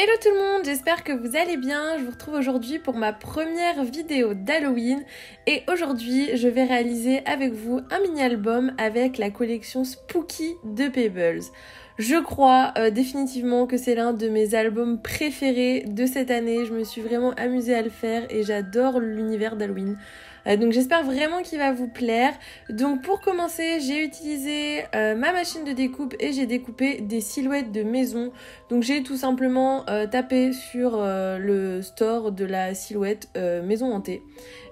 Hello tout le monde, j'espère que vous allez bien. Je vous retrouve aujourd'hui pour ma première vidéo d'Halloween et aujourd'hui je vais réaliser avec vous un mini-album avec la collection Spooky de Pebbles. Je crois définitivement que c'est l'un de mes albums préférés de cette année. Je me suis vraiment amusée à le faire et j'adore l'univers d'Halloween. Donc j'espère vraiment qu'il va vous plaire. Donc pour commencer, j'ai utilisé ma machine de découpe et j'ai découpé des silhouettes de maisons. Donc j'ai tout simplement tapé sur le store de la silhouette maison hantée.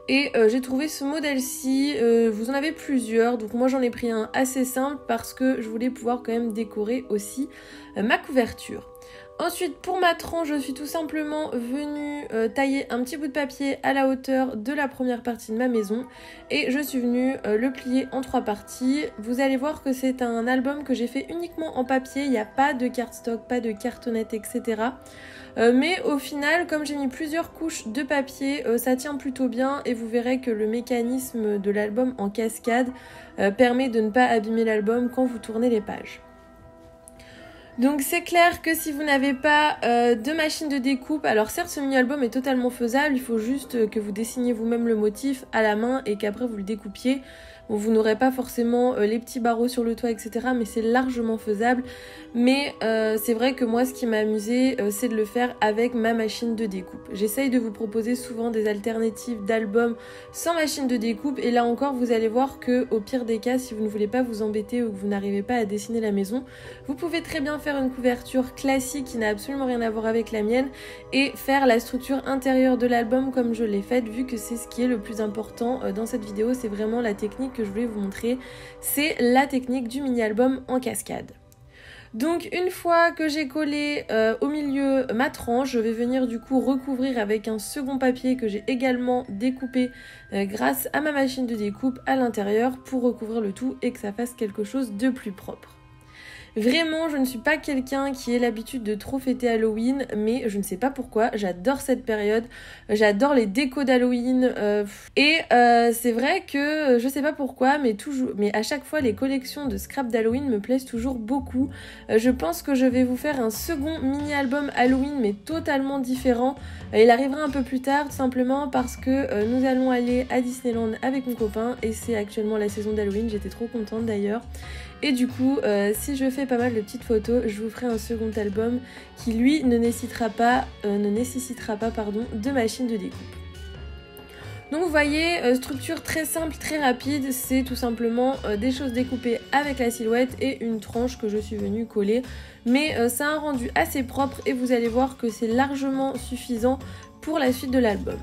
Et j'ai trouvé ce modèle-ci, vous en avez plusieurs, donc moi j'en ai pris un assez simple parce que je voulais pouvoir quand même décorer aussi ma couverture. Ensuite, pour ma tranche, je suis tout simplement venue tailler un petit bout de papier à la hauteur de la première partie de ma maison et je suis venue le plier en 3 parties. Vous allez voir que c'est un album que j'ai fait uniquement en papier, il n'y a pas de cardstock, pas de cartonnette, etc. Mais au final, comme j'ai mis plusieurs couches de papier, ça tient plutôt bien et vous verrez que le mécanisme de l'album en cascade permet de ne pas abîmer l'album quand vous tournez les pages. Donc c'est clair que si vous n'avez pas de machine de découpe, alors certes ce mini-album est totalement faisable, il faut juste que vous dessiniez vous-même le motif à la main et qu'après vous le découpiez. Bon, vous n'aurez pas forcément les petits barreaux sur le toit, etc. Mais c'est largement faisable. Mais c'est vrai que moi, ce qui m'a amusé, c'est de le faire avec ma machine de découpe. J'essaye de vous proposer souvent des alternatives d'albums sans machine de découpe. Et là encore, vous allez voir que au pire des cas, si vous ne voulez pas vous embêter ou que vous n'arrivez pas à dessiner la maison, vous pouvez très bien faire une couverture classique qui n'a absolument rien à voir avec la mienne et faire la structure intérieure de l'album comme je l'ai faite, vu que c'est ce qui est le plus important dans cette vidéo. C'est vraiment la technique que je voulais vous montrer, c'est la technique du mini-album en cascade. Donc une fois que j'ai collé au milieu ma tranche, je vais venir du coup recouvrir avec un second papier que j'ai également découpé grâce à ma machine de découpe à l'intérieur pour recouvrir le tout et que ça fasse quelque chose de plus propre. Vraiment, je ne suis pas quelqu'un qui ait l'habitude de trop fêter Halloween, mais je ne sais pas pourquoi, j'adore cette période, j'adore les décos d'Halloween, c'est vrai que je sais pas pourquoi, mais à chaque fois les collections de scrap d'Halloween me plaisent toujours beaucoup. Je pense que je vais vous faire un second mini-album Halloween, mais totalement différent. Il arrivera un peu plus tard, tout simplement parce que nous allons aller à Disneyland avec mon copain, et c'est actuellement la saison d'Halloween, j'étais trop contente d'ailleurs. Et du coup, si je fais pas mal de petites photos, je vous ferai un second album qui lui ne nécessitera pas de machine de découpe. Donc vous voyez, structure très simple, très rapide, c'est tout simplement des choses découpées avec la silhouette et une tranche que je suis venue coller. Mais ça a un rendu assez propre et vous allez voir que c'est largement suffisant pour la suite de l'album.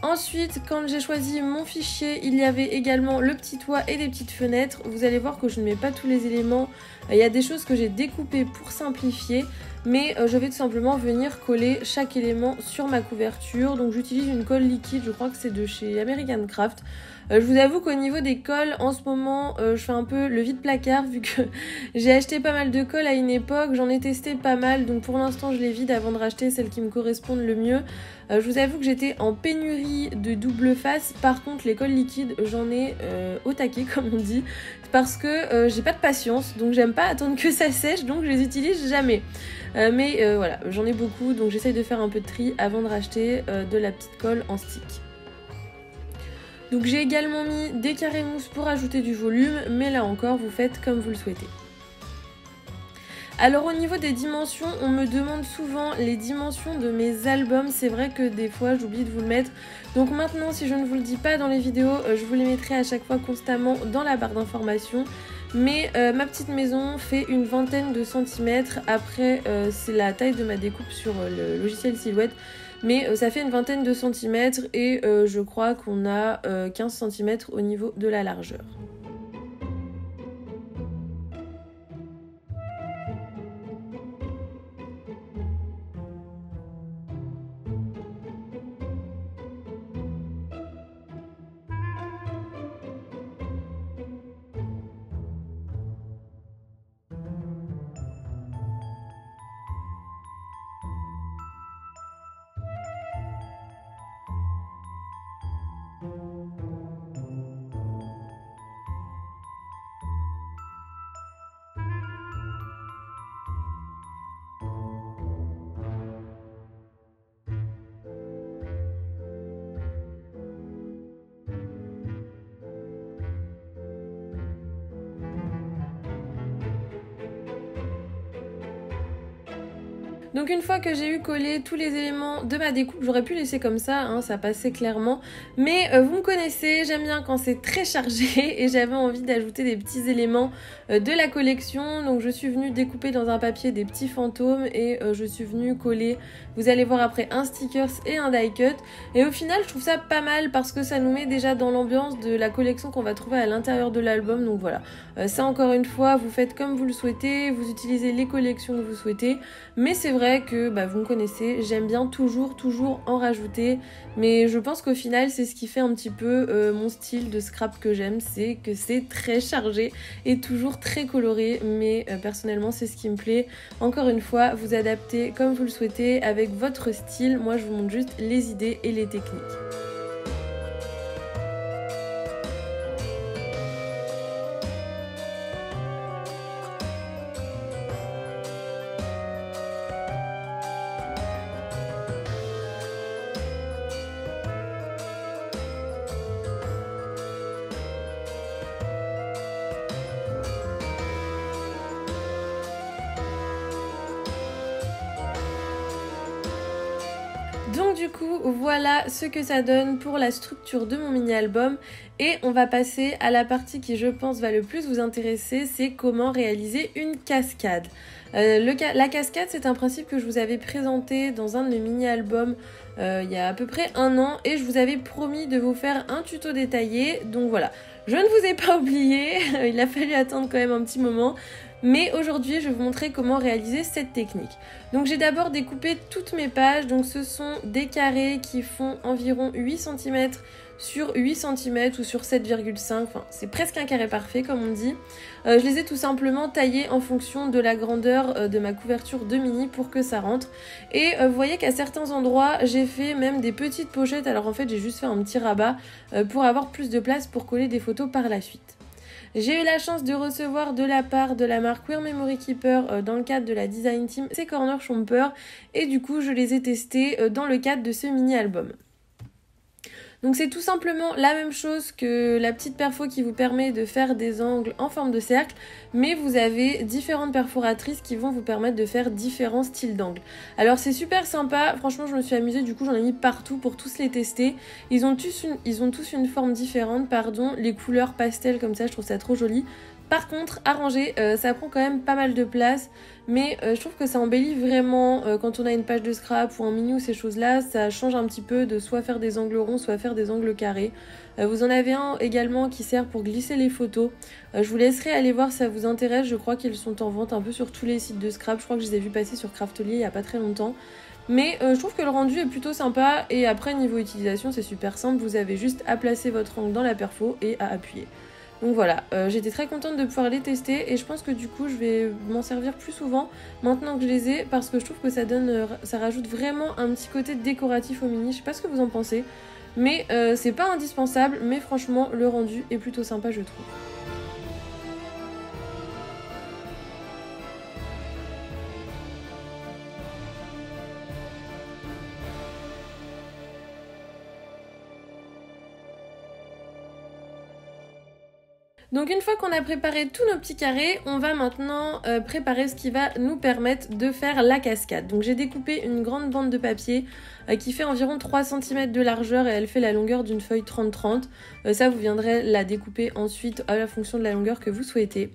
Ensuite, quand j'ai choisi mon fichier, il y avait également le petit toit et des petites fenêtres. Vous allez voir que je ne mets pas tous les éléments. Il y a des choses que j'ai découpées pour simplifier, mais je vais tout simplement venir coller chaque élément sur ma couverture. Donc j'utilise une colle liquide, je crois que c'est de chez American Craft. Je vous avoue qu'au niveau des colles, en ce moment, je fais un peu le vide-placard vu que j'ai acheté pas mal de colles à une époque. J'en ai testé pas mal, donc pour l'instant je les vide avant de racheter celles qui me correspondent le mieux. Je vous avoue que j'étais en pénurie de double face. Par contre, les colles liquides, j'en ai au taquet, comme on dit, parce que j'ai pas de patience, donc j'aime pas attendre que ça sèche, donc je les utilise jamais. Mais voilà, j'en ai beaucoup, donc j'essaye de faire un peu de tri avant de racheter de la petite colle en stick. Donc j'ai également mis des carrés mousse pour ajouter du volume, mais là encore, vous faites comme vous le souhaitez. Alors au niveau des dimensions, on me demande souvent les dimensions de mes albums. C'est vrai que des fois j'oublie de vous le mettre. Donc maintenant, si je ne vous le dis pas dans les vidéos, je vous les mettrai à chaque fois constamment dans la barre d'informations. Mais ma petite maison fait une vingtaine de centimètres. Après, c'est la taille de ma découpe sur le logiciel Silhouette. Mais ça fait une vingtaine de centimètres et je crois qu'on a 15 centimètres au niveau de la largeur. Donc une fois que j'ai eu collé tous les éléments de ma découpe, j'aurais pu laisser comme ça, hein, ça passait clairement. Mais vous me connaissez, j'aime bien quand c'est très chargé et j'avais envie d'ajouter des petits éléments de la collection. Donc je suis venue découper dans un papier des petits fantômes et je suis venue coller, vous allez voir après, un stickers et un die cut. Et au final je trouve ça pas mal parce que ça nous met déjà dans l'ambiance de la collection qu'on va trouver à l'intérieur de l'album. Donc voilà, ça encore une fois, vous faites comme vous le souhaitez, vous utilisez les collections que vous souhaitez. Mais c'est vrai que vous me connaissez, j'aime bien toujours en rajouter. Mais je pense qu'au final c'est ce qui fait un petit peu mon style de scrap que j'aime, c'est que c'est très chargé et toujours très coloré. Mais personnellement c'est ce qui me plaît. Encore une fois, vous adaptez comme vous le souhaitez avec votre style. Moi je vous montre juste les idées et les techniques. Donc du coup, voilà ce que ça donne pour la structure de mon mini-album. Et on va passer à la partie qui, je pense, va le plus vous intéresser, c'est comment réaliser une cascade. La cascade, c'est un principe que je vous avais présenté dans un de mes mini-albums il y a à peu près 1 an. Et je vous avais promis de vous faire un tuto détaillé. Donc voilà, je ne vous ai pas oublié, il a fallu attendre quand même un petit moment. Mais aujourd'hui, je vais vous montrer comment réaliser cette technique. Donc j'ai d'abord découpé toutes mes pages. Donc ce sont des carrés qui font environ 8 cm sur 8 cm ou sur 7,5. Enfin, c'est presque un carré parfait comme on dit. Je les ai tout simplement taillés en fonction de la grandeur de ma couverture de mini pour que ça rentre. Et vous voyez qu'à certains endroits, j'ai fait même des petites pochettes. Alors en fait, j'ai juste fait un petit rabat pour avoir plus de place pour coller des photos par la suite. J'ai eu la chance de recevoir de la part de la marque Wear Memory Keeper dans le cadre de la Design Team ces corner chomper et du coup je les ai testés dans le cadre de ce mini album. Donc c'est tout simplement la même chose que la petite perfo qui vous permet de faire des angles en forme de cercle, mais vous avez différentes perforatrices qui vont vous permettre de faire différents styles d'angles. Alors c'est super sympa, franchement je me suis amusée, du coup j'en ai mis partout pour tous les tester. Ils ont tous une forme différente, les couleurs pastel comme ça, je trouve ça trop joli. Par contre, à ranger, ça prend quand même pas mal de place, mais je trouve que ça embellit vraiment quand on a une page de scrap ou en mini ou ces choses-là, ça change un petit peu de soit faire des angles ronds, soit faire des angles carrés. Vous en avez un également qui sert pour glisser les photos. Je vous laisserai aller voir si ça vous intéresse, je crois qu'ils sont en vente un peu sur tous les sites de scrap, je crois que je les ai vus passer sur Craftly il y a pas très longtemps. Mais je trouve que le rendu est plutôt sympa et après niveau utilisation c'est super simple, vous avez juste à placer votre angle dans la perfo et à appuyer. Donc voilà, j'étais très contente de pouvoir les tester et je pense que du coup je vais m'en servir plus souvent maintenant que je les ai parce que je trouve que ça rajoute vraiment un petit côté décoratif au mini. Je sais pas ce que vous en pensez, mais c'est pas indispensable, mais franchement le rendu est plutôt sympa je trouve. Donc une fois qu'on a préparé tous nos petits carrés, on va maintenant préparer ce qui va nous permettre de faire la cascade. Donc j'ai découpé une grande bande de papier qui fait environ 3 cm de largeur et elle fait la longueur d'une feuille 30-30. Ça vous viendrez la découper ensuite à la fonction de la longueur que vous souhaitez.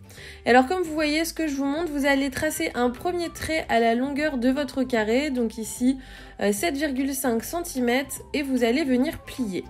Et alors comme vous voyez ce que je vous montre, vous allez tracer un premier trait à la longueur de votre carré, donc ici 7,5 cm et vous allez venir plier.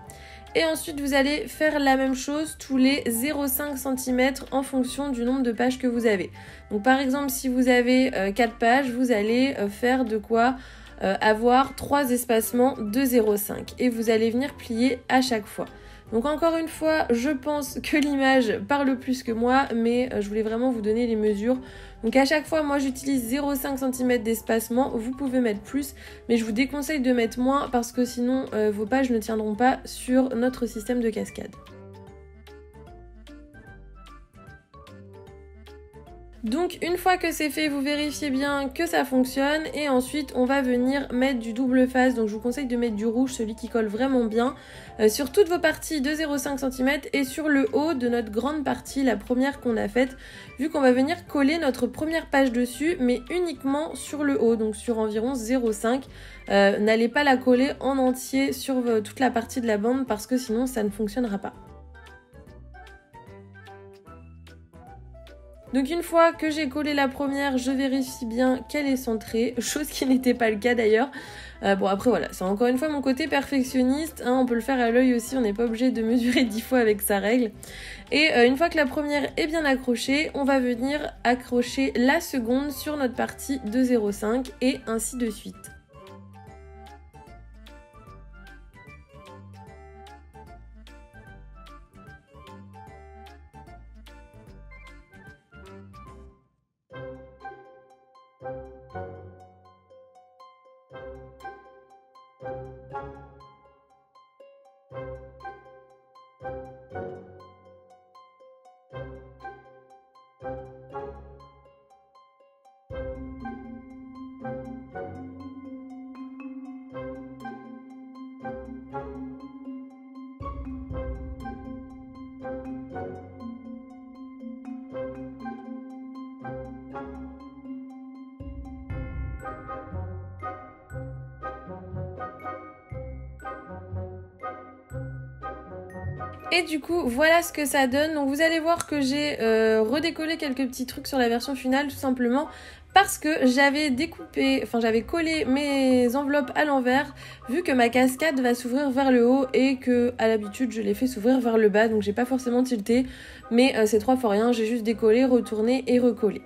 Et ensuite vous allez faire la même chose tous les 0,5 cm en fonction du nombre de pages que vous avez. Donc par exemple si vous avez 4 pages, vous allez faire de quoi avoir 3 espacements de 0,5 et vous allez venir plier à chaque fois. Donc encore une fois, je pense que l'image parle plus que moi, mais je voulais vraiment vous donner les mesures. Donc à chaque fois, moi j'utilise 0,5 cm d'espacement, vous pouvez mettre plus, mais je vous déconseille de mettre moins parce que sinon vos pages ne tiendront pas sur notre système de cascade. Donc une fois que c'est fait, vous vérifiez bien que ça fonctionne et ensuite on va venir mettre du double face. Donc je vous conseille de mettre du rouge, celui qui colle vraiment bien, sur toutes vos parties de 0,5 cm et sur le haut de notre grande partie, la première qu'on a faite, vu qu'on va venir coller notre première page dessus, mais uniquement sur le haut, donc sur environ 0,5. N'allez pas la coller en entier sur toute la partie de la bande parce que sinon ça ne fonctionnera pas. Donc une fois que j'ai collé la première, je vérifie bien qu'elle est centrée, chose qui n'était pas le cas d'ailleurs. Bon après voilà, c'est encore une fois mon côté perfectionniste, hein, on peut le faire à l'œil aussi, on n'est pas obligé de mesurer 10 fois avec sa règle. Et une fois que la première est bien accrochée, on va venir accrocher la seconde sur notre partie de 0,5 et ainsi de suite. Et du coup, voilà ce que ça donne. Donc vous allez voir que j'ai redécollé quelques petits trucs sur la version finale, tout simplement parce que j'avais collé mes enveloppes à l'envers, vu que ma cascade va s'ouvrir vers le haut et que à l'habitude je l'ai fait s'ouvrir vers le bas, donc j'ai pas forcément tilté, mais c'est 3 fois rien, j'ai juste décollé, retourné et recollé.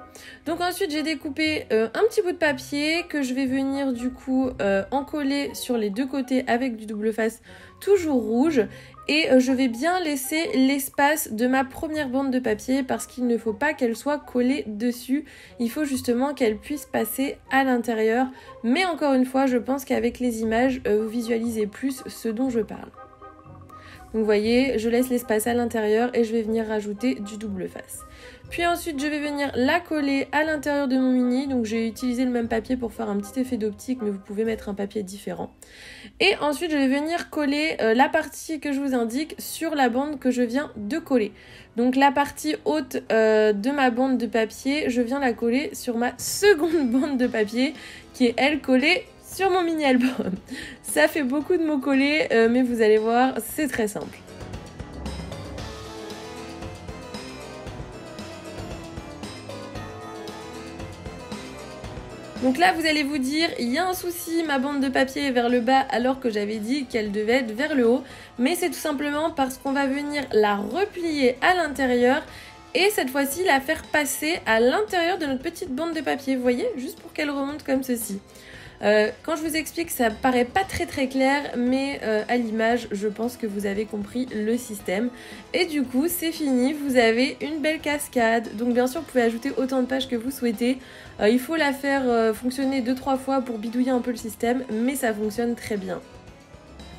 Donc ensuite j'ai découpé un petit bout de papier que je vais venir du coup encoller sur les deux côtés avec du double face toujours rouge. Et je vais bien laisser l'espace de ma première bande de papier parce qu'il ne faut pas qu'elle soit collée dessus. Il faut justement qu'elle puisse passer à l'intérieur. Mais encore une fois, je pense qu'avec les images, vous visualisez plus ce dont je parle. Donc vous voyez, je laisse l'espace à l'intérieur et je vais venir rajouter du double face. Puis ensuite, je vais venir la coller à l'intérieur de mon mini. Donc j'ai utilisé le même papier pour faire un petit effet d'optique, mais vous pouvez mettre un papier différent. Et ensuite, je vais venir coller la partie que je vous indique sur la bande que je viens de coller. Donc la partie haute de ma bande de papier, je viens la coller sur ma seconde bande de papier qui est elle collée sur mon mini album. Ça fait beaucoup de mots collés, mais vous allez voir, c'est très simple. Donc là, vous allez vous dire, il y a un souci, ma bande de papier est vers le bas alors que j'avais dit qu'elle devait être vers le haut. Mais c'est tout simplement parce qu'on va venir la replier à l'intérieur et cette fois-ci la faire passer à l'intérieur de notre petite bande de papier. Vous voyez, juste pour qu'elle remonte comme ceci. Quand je vous explique, ça paraît pas très clair, mais à l'image, je pense que vous avez compris le système. Et du coup, c'est fini, vous avez une belle cascade. Donc bien sûr, vous pouvez ajouter autant de pages que vous souhaitez. Il faut la faire fonctionner 2-3 fois pour bidouiller un peu le système, mais ça fonctionne très bien.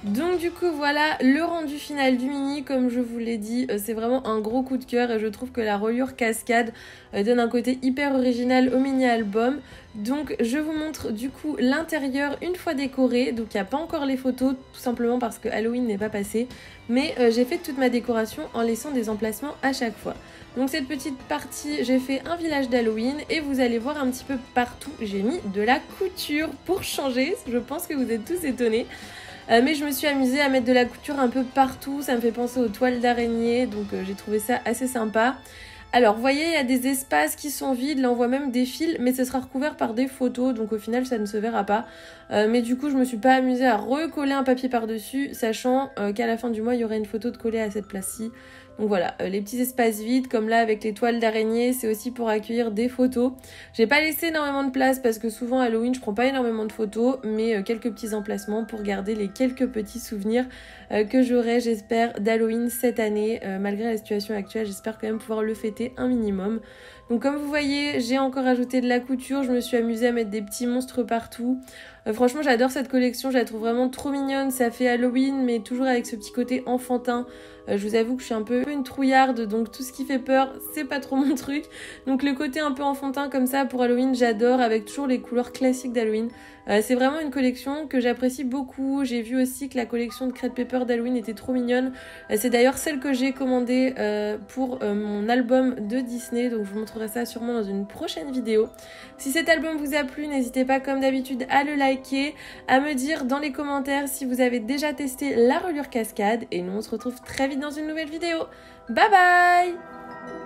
Donc du coup voilà le rendu final du mini, comme je vous l'ai dit, c'est vraiment un gros coup de cœur et je trouve que la reliure cascade donne un côté hyper original au mini album. Donc je vous montre du coup l'intérieur une fois décoré, donc il n'y a pas encore les photos tout simplement parce que Halloween n'est pas passé, mais j'ai fait toute ma décoration en laissant des emplacements à chaque fois. Donc cette petite partie, j'ai fait un village d'Halloween et vous allez voir un petit peu partout, j'ai mis de la couture pour changer, je pense que vous êtes tous étonnés. Mais je me suis amusée à mettre de la couture un peu partout, ça me fait penser aux toiles d'araignée, donc j'ai trouvé ça assez sympa. Alors vous voyez, il y a des espaces qui sont vides, là on voit même des fils, mais ce sera recouvert par des photos, donc au final ça ne se verra pas. Mais du coup je me suis pas amusée à recoller un papier par-dessus, sachant qu'à la fin du mois il y aurait une photo de coller à cette place-ci. Donc voilà, les petits espaces vides, comme là avec les toiles d'araignée, c'est aussi pour accueillir des photos. J'ai pas laissé énormément de place parce que souvent à Halloween je prends pas énormément de photos, mais quelques petits emplacements pour garder les quelques petits souvenirs que j'aurai, j'espère, d'Halloween cette année. Malgré la situation actuelle, j'espère quand même pouvoir le fêter un minimum. Donc comme vous voyez, j'ai encore ajouté de la couture, je me suis amusée à mettre des petits monstres partout. Franchement, j'adore cette collection, je la trouve vraiment trop mignonne. Ça fait Halloween, mais toujours avec ce petit côté enfantin. Je vous avoue que je suis un peu une trouillarde, donc tout ce qui fait peur, c'est pas trop mon truc. Donc le côté un peu enfantin comme ça pour Halloween, j'adore, avec toujours les couleurs classiques d'Halloween. C'est vraiment une collection que j'apprécie beaucoup. J'ai vu aussi que la collection de Crate Paper d'Halloween était trop mignonne. C'est d'ailleurs celle que j'ai commandée pour mon album de Disney, donc je vous montrerai ça sûrement dans une prochaine vidéo. Si cet album vous a plu, n'hésitez pas comme d'habitude à le liker, à me dire dans les commentaires si vous avez déjà testé la reliure cascade, et nous on se retrouve très vite dans une nouvelle vidéo. Bye bye!